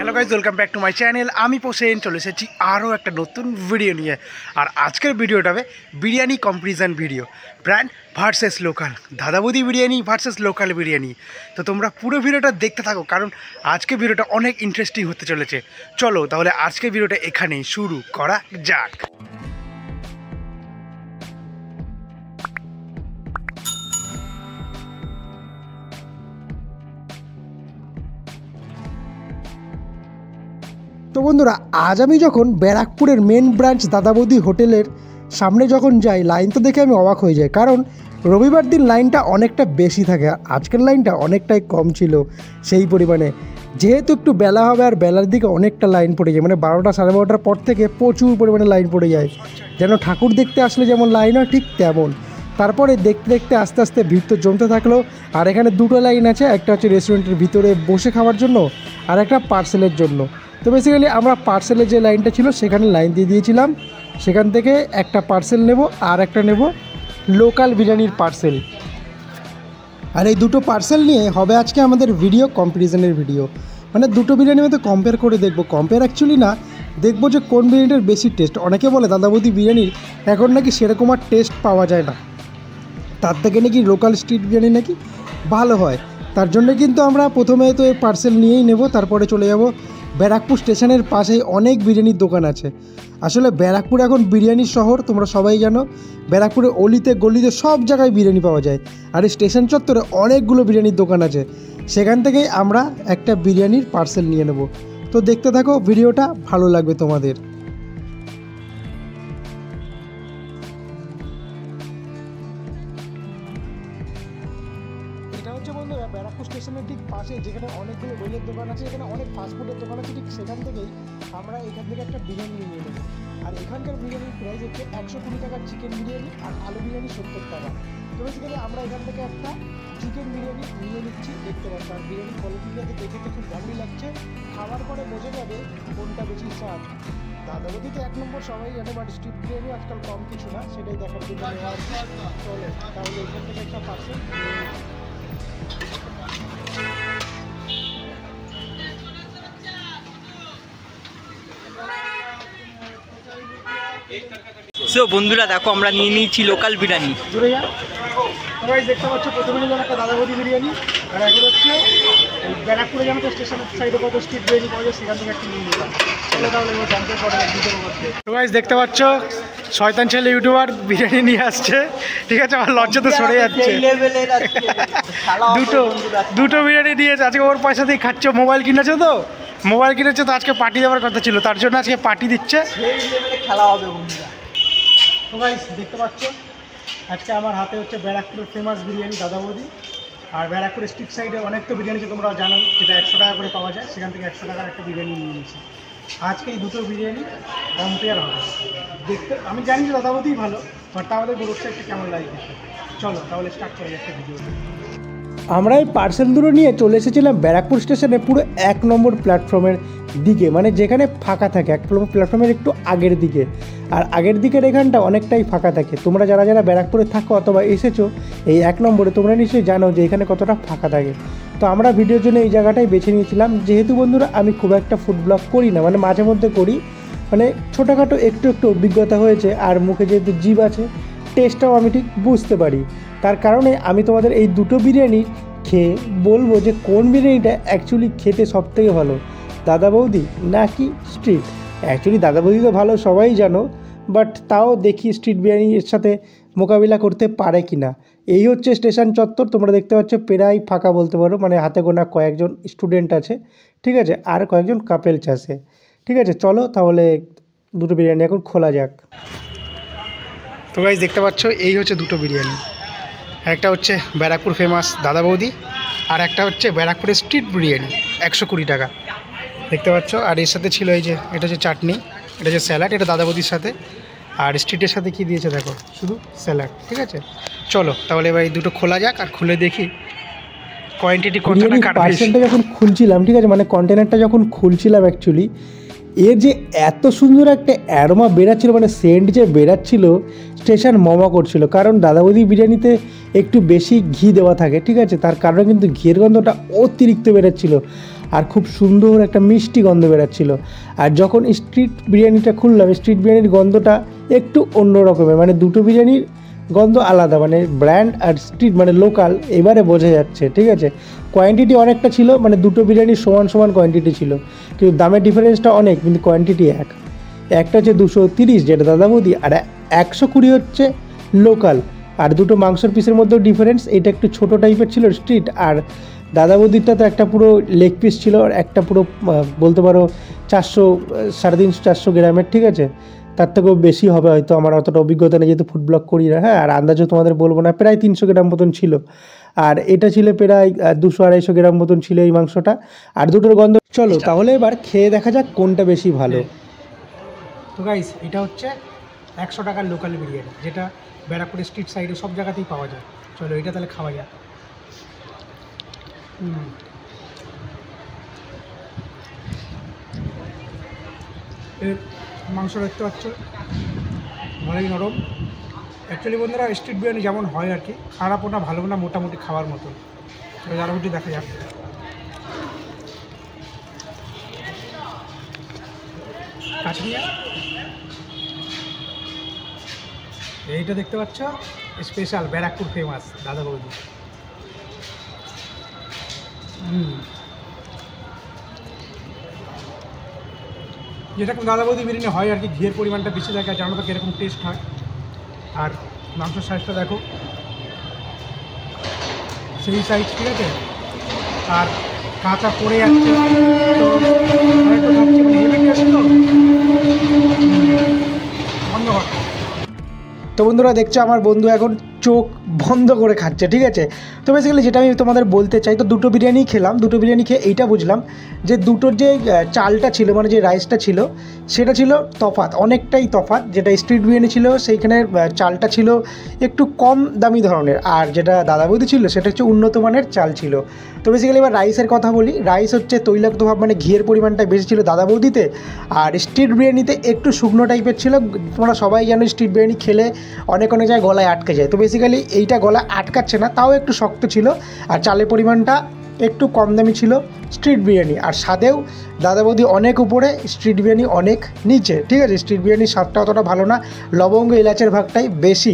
Hello guys, welcome back to my channel. আমি পোসেন চলে এসেছি আরও একটা নতুন ভিডিও নিয়ে। আর আজকের ভিডিওটা হবে biryani comparison video, brand versus local, Dadaboudi biryani versus local biryani. তো তোমরা পুরো ভিডিওটা দেখতে থাকো, কারণ আজকে ভিডিওটা অনেক ইন্টারেস্টিং হতে চলেছে। চলো তাহলে আজকের ভিডিওটা এখানেই শুরু করা যাক। তো বন্ধুরা, আজ আমি যখন ব্যারাকপুরের মেন ব্রাঞ্চ দাদাবৌদি হোটেলের সামনে যখন যাই, লাইন তো দেখে আমি অবাক হয়ে যাই, কারণ রবিবার দিন লাইনটা অনেকটা বেশি থাকে, আজকের লাইনটা অনেকটাই কম ছিল সেই পরিমাণে। যেহেতু একটু বেলা হবে আর বেলার দিকে অনেকটা লাইন পড়ে যায়, মানে 12টা সাড়ে 12টার পর থেকে প্রচুর পরিমাণে লাইন পড়ে যায়, যেন ঠাকুর দেখতে আসলে যেমন লাইন হয় ঠিক তেমন। তারপরে দেখতে দেখতে আস্তে আস্তে ভিড় তো জমতে থাকলো। আর এখানে দুটো লাইন আছে, একটা হচ্ছে রেস্টুরেন্টের ভিতরে বসে খাওয়ার জন্য আর একটা পার্সেলের জন্য। তো বেসিক্যালি আমরা পার্সেলের যে লাইনটা ছিল সেখানে লাইন দিয়ে দিয়েছিলাম, সেখান থেকে একটা পার্সেল নেব আর একটা নেব লোকাল বিরিয়ানির পার্সেল। আর এই দুটো পার্সেল নিয়ে হবে আজকে আমাদের ভিডিও কম্পারিজনের ভিডিও, মানে দুটো বিরিয়ানির মধ্যে কম্পেয়ার করে দেখবো, কম্পেয়ার অ্যাকচুয়ালি না, দেখবো যে কোন বিরিয়ানিটার বেশি টেস্ট। অনেকে বলে দাদাবৌদি বিরিয়ানির এখন নাকি সেরকম আর টেস্ট পাওয়া যায় না, তার থেকে নাকি লোকাল স্ট্রিট বিরিয়ানি নাকি ভালো হয়। তার জন্য কিন্তু আমরা প্রথমে তো এই পার্সেল নিয়েই নেব, তারপরে চলে যাব ব্যারাকপুর স্টেশনের পাশেই অনেক বিরিয়ানির দোকান আছে। আসলে ব্যারাকপুর এখন বিরিয়ানির শহর, তোমরা সবাই জানো। ব্যারাকপুরে অলিতে গলিতে সব জায়গায় বিরিয়ানি পাওয়া যায়, আর এই স্টেশন চত্বরে অনেকগুলো বিরিয়ানির দোকান আছে, সেখান থেকেই আমরা একটা বিরিয়ানির পার্সেল নিয়ে নেব। তো দেখতে থাকো, ভিডিওটা ভালো লাগবে তোমাদের। এটা হচ্ছে বন্ধুরা ব্যারাকপুর স্টেশনের ঠিক পাশে, যেখানে অনেকগুলো রোলের দোকান আছে, এখানে অনেক ফাস্টফুডের দোকান আছে, ঠিক সেখান থেকেই আমরা এখান থেকে একটা বিরিয়ানি নিয়ে নেব। আর এখানকার বিরিয়ানির প্রাইস হচ্ছে 120 টাকার চিকেন বিরিয়ানি আর আলু বিরিয়ানি 70 টাকা। তো বেসিক্যালি আমরা এখান থেকে একটা চিকেন বিরিয়ানি নিয়ে নিচ্ছি, দেখতে পাচ্ছি। আর বিরিয়ানির কোয়ালিটিটাতে দেখে তো খুব ভালোই লাগছে, খাওয়ার পরে বোঝা যাবে কোনটা বেশি স্বাদ। দাদাবৌদি তো 1 নম্বর সবাই জানে, বাট স্ট্রিট বিরিয়ানি আজকাল কম কিছু না, সেটাই দেখার জন্য নেওয়া হচ্ছে। চলো তাহলে এখান থেকে একটা পার্সেল। সো বন্ধুরা দেখো, আমরা নিয়ে নিয়েছি লোকাল বিরিয়ানি। দূরে যা সবাই দেখতে পাচ্ছ, প্রথমে নিলাম একটা দাদাবৌদি বিরিয়ানি, আর এখন হচ্ছে ব্যারাকপুরে যেন তো স্টেশনের সাইডে কত স্ট্রিট বিরিয়ানি পাওয়া যায়, সেখান থেকে একটা নিয়ে নিলাম। চলে তাহলে জানতে পারবো দুটোর মধ্যে। সবাই দেখতে পাচ্ছ, শয়তান ছেলে ইউটিউবার বিরিয়ানি নিয়ে আসছে, ঠিক আছে, আমার লজ্জা তো সরে যাচ্ছে। দুটো বিরিয়ানি দিয়েছে, আজকে ওর পয়সা দিয়ে খাচ্ছ। মোবাইল কিনেছো তো, মোবাইল কিনেছে তো আজকে পার্টি দেওয়ার কথা ছিল, তার জন্য আজকে পার্টি দিচ্ছে। খেলা হবে বন্ধুরা। সবাই দেখতে পাচ্ছ, আজকে আমার হাতে হচ্ছে ব্যারাকপুরের ফেমাস বিরিয়ানি দাদাবৌদি। আর ব্যারাকপুরের স্ট্রিট সাইডে অনেক তো বিরিয়ানি তোমরা জানো, যেটা 100 টাকা করে পাওয়া যায়, সেখান থেকে 100 টাকার একটা বিরিয়ানি নিয়ে নিয়েছি। আজকে এই দুটো বিরিয়ানি কম্পেয়ার হবে, দেখতে আমি জানি যে দাদাবৌদিই ভালো, বাট তাহলে গোরুর সাইডটা কেমন লাগে। চলো তাহলে স্টার্ট করে একটা ভিডিও। আমরা এই পার্সেল দুটো নিয়ে চলে এসেছিলাম ব্যারাকপুর স্টেশনে পুরো 1 নম্বর প্ল্যাটফর্মের দিকে, মানে যেখানে ফাঁকা থাকে 1 নম্বর প্ল্যাটফর্মের একটু আগের দিকে। আর আগের দিকের এখানটা অনেকটাই ফাঁকা থাকে। তোমরা যারা যারা ব্যারাকপুরে থাকো অথবা এসেছো এই 1 নম্বরে, তোমরা নিশ্চয়ই জানো যে এখানে কতটা ফাঁকা থাকে। তো আমরা ভিডিওর জন্য এই জায়গাটাই বেছে নিয়েছিলাম। যেহেতু বন্ধুরা আমি খুব একটা ফুড ব্লগ করি না, মানে মাঝে মধ্যে করি, মানে ছোটোখাটো একটু একটু অভিজ্ঞতা হয়েছে, আর মুখে যেহেতু জিভ আছে, টেস্টটাও আমি ঠিক বুঝতে পারি। তার কারণে আমি তোমাদের এই দুটো বিরিয়ানি খেয়ে বলবো যে কোন বিরিয়ানিটা অ্যাকচুয়ালি খেতে সবথেকে ভালো, দাদাবৌদি নাকি স্ট্রিট। অ্যাকচুয়ালি দাদাবৌদি তো ভালো সবাই জানো, বাট তাও দেখি স্ট্রিট বিরিয়ানির সাথে মোকাবিলা করতে পারে কি না। এই হচ্ছে স্টেশন চত্বর, তোমরা দেখতে পাচ্ছ প্রায় ফাঁকা বলতে পারো, মানে হাতে গোনা কয়েকজন স্টুডেন্ট আছে, ঠিক আছে, আর কয়েকজন কাপেলস আছে, ঠিক আছে। চলো তাহলে দুটো বিরিয়ানি এখন খোলা যাক। তো গাইস দেখতে পাচ্ছ, এই হচ্ছে দুটো বিরিয়ানি, একটা হচ্ছে ব্যারাকপুর ফেমাস দাদাবৌদি, আর একটা হচ্ছে ব্যারাকপুরের স্ট্রিট বিরিয়ানি 120 টাকা, দেখতে পাচ্ছ। আর এর সাথে ছিল এই যে, এটা হচ্ছে চাটনি, এটা হচ্ছে স্যালাড, এটা দাদাবৌদির সাথে। আর স্ট্রিটের সাথে কি দিয়েছে দেখো, শুধু স্যালাড, ঠিক আছে। চলো তাহলে এবার এই দুটো খোলা যাক, আর খুলে দেখি কোয়ান্টিটি কতটা কাটবে। পার্সেলটা যখন খুলছিলাম, ঠিক আছে, মানে কন্টেনারটা যখন খুলছিলাম, অ্যাকচুয়ালি এর যে এত সুন্দর একটা অ্যারোমা বেরাচ্ছিল, মানে সেন্ট যে বেরাচ্ছিল, স্টেশন মমা করছিল। কারণ দাদাবৌদি বিরিয়ানিতে একটু বেশি ঘি দেওয়া থাকে, ঠিক আছে, তার কারণে কিন্তু ঘিয়ের গন্ধটা অতিরিক্ত বেরাচ্ছিল। আর খুব সুন্দর একটা মিষ্টি গন্ধ বেরাচ্ছিল। আর যখন স্ট্রিট বিরিয়ানিটা খুললাম, স্ট্রিট বিরিয়ানির গন্ধটা একটু অন্য রকমের, মানে দুটো বিরিয়ানির গন্ধ আলাদা, মানে ব্র্যান্ড আর স্ট্রিট মানে লোকাল এবারে বোঝা যাচ্ছে। ঠিক আছে, কোয়ান্টিটি অনেকটা ছিল, মানে দুটো বিরিয়ানির সমান সমান কোয়ান্টিটি ছিল, কিন্তু দামের ডিফারেন্সটা অনেক, কিন্তু কোয়ান্টিটি একটা হচ্ছে 230 যেটা দাদা বৌদি, আর 120 হচ্ছে লোকাল। আর দুটো মাংসের পিসের মধ্যেও ডিফারেন্স, এটা একটু ছোটো টাইপের ছিল স্ট্রিট, আর দাদা বৌদিরটা তো একটা পুরো লেগ পিস ছিল, আর একটা পুরো বলতে পারো 400 350-400 গ্রামের। ঠিক আছে, তার থেকেও বেশি হবে হয়তো, আমার অতটা অভিজ্ঞতা নেই যেহেতু ফুড ব্লগ করি না। হ্যাঁ, আর আন্দাজও তোমাদের বলবো না, প্রায় 300 গ্রাম মতন ছিল। আর এটা ছিল প্রায় 200-250 গ্রাম মতন ছিল এই মাংসটা। আর দুটোর গন্ধ, চলো তাহলে এবার খেয়ে দেখা যাক কোনটা বেশি ভালো। তো গাইস, এটা হচ্ছে 100 টাকার লোকাল বিরিয়ানি, যেটা ব্যারাকপুর স্ট্রিট সাইডে সব জায়গাতেই পাওয়া যায়। চলো এটা তাহলে খাওয়া যাক। এর মাংস দেখতে পাচ্ছ ভালোই নরম। অ্যাকচুয়ালি বন্ধুরা, স্ট্রিট বিরিয়ানি যেমন হয় আর কি, খারাপও না ভালো না, মোটামুটি খাওয়ার মতন। আরও কিছু দেখা যাক। কাশ্মীর এইটা দেখতে পাচ্ছ, স্পেশাল ব্যারাকপুর ফেমাস দাদা বৌদি। যেরকম দাদা বৌদি বিরিয়ানি হয় আর কি, ঘিয়ের পরিমাণটা বেশি থাকে, জানো তো কীরকম টেস্ট হয়। আর মাংসের সাইজটা দেখো, সেই সাইজ। ঠিক আছে, আর কাঁচা পড়ে যাচ্ছে তো বন্ধ কর। তো বন্ধুরা দেখছো, আমার বন্ধু এখন চোখ বন্ধ করে খাচ্ছে। ঠিক আছে, তো বেসিক্যালি যেটা আমি তোমাদের বলতে চাই, তো দুটো বিরিয়ানি খেলাম, দুটো বিরিয়ানি খেয়ে এইটা বুঝলাম যে দুটোর যে চালটা ছিল, মানে যে রাইসটা ছিল, সেটা ছিল তফাৎ, অনেকটাই তফাৎ। যেটা স্ট্রিট বিরিয়ানি ছিল সেইখানে চালটা ছিল একটু কম দামি ধরনের, আর যেটা দাদা বৌদি ছিল সেটা হচ্ছে উন্নত মানের চাল ছিল। তো বেসিক্যালি এবার রাইসের কথা বলি। রাইস হচ্ছে তৈলাক্ত ভাব, মানে ঘিয়ের পরিমাণটা বেশি ছিল দাদা বৌদিতে, আর স্ট্রিট বিরিয়ানিতে একটু শুকনো টাইপের ছিল। তোমরা সবাই জানো স্ট্রিট বিরিয়ানি খেলে অনেক অনেক জায়গায় গলায় আটকে যায়, তো বেসিক্যালি এইটা গলা আটকাচ্ছে না, তাও একটু শক্ত ছিল। আর চালের পরিমাণটা একটু কম দামি ছিল স্ট্রিট বিরিয়ানি। আর স্বাদেও দাদা বৌদি অনেক উপরে, স্ট্রিট বিরিয়ানি অনেক নিচে। ঠিক আছে, স্ট্রিট বিরিয়ানির স্বাদটা অতটা ভালো না, লবঙ্গ এলাচের ভাগটাই বেশি।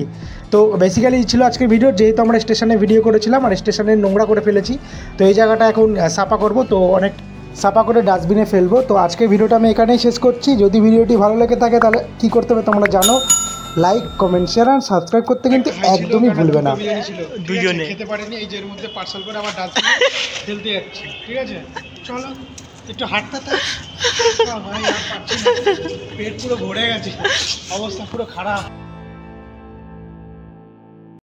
তো বেসিক্যালি ছিল আজকের ভিডিও, যেহেতু আমরা স্টেশনে ভিডিও করেছিলাম আর স্টেশনে নোংরা করে ফেলেছি, তো এই জায়গাটা এখন সাফা করব, তো অনেক সাফা করে ডাস্টবিনে ফেলবো। তো আজকের ভিডিওটা আমি এখানেই শেষ করছি। যদি ভিডিওটি ভালো লেগে থাকে তাহলে কী করতে হবে তোমরা জানো, লাইক, কমেন্ট, শেয়ার আর সাবস্ক্রাইব করতে কিন্তু একদমই ভুলবে না। দুজনে খেতে পারিনি, এই যে এর মধ্যে পার্সেল করে আবার ডাস্টবিনে ফেলতে যাচ্ছি। ঠিক আছে, চলো একটু হাঁটতে থাক। ভাই আর পারছি না, পেট পুরো ভরে গেছে, অবস্থা পুরো খারাপ।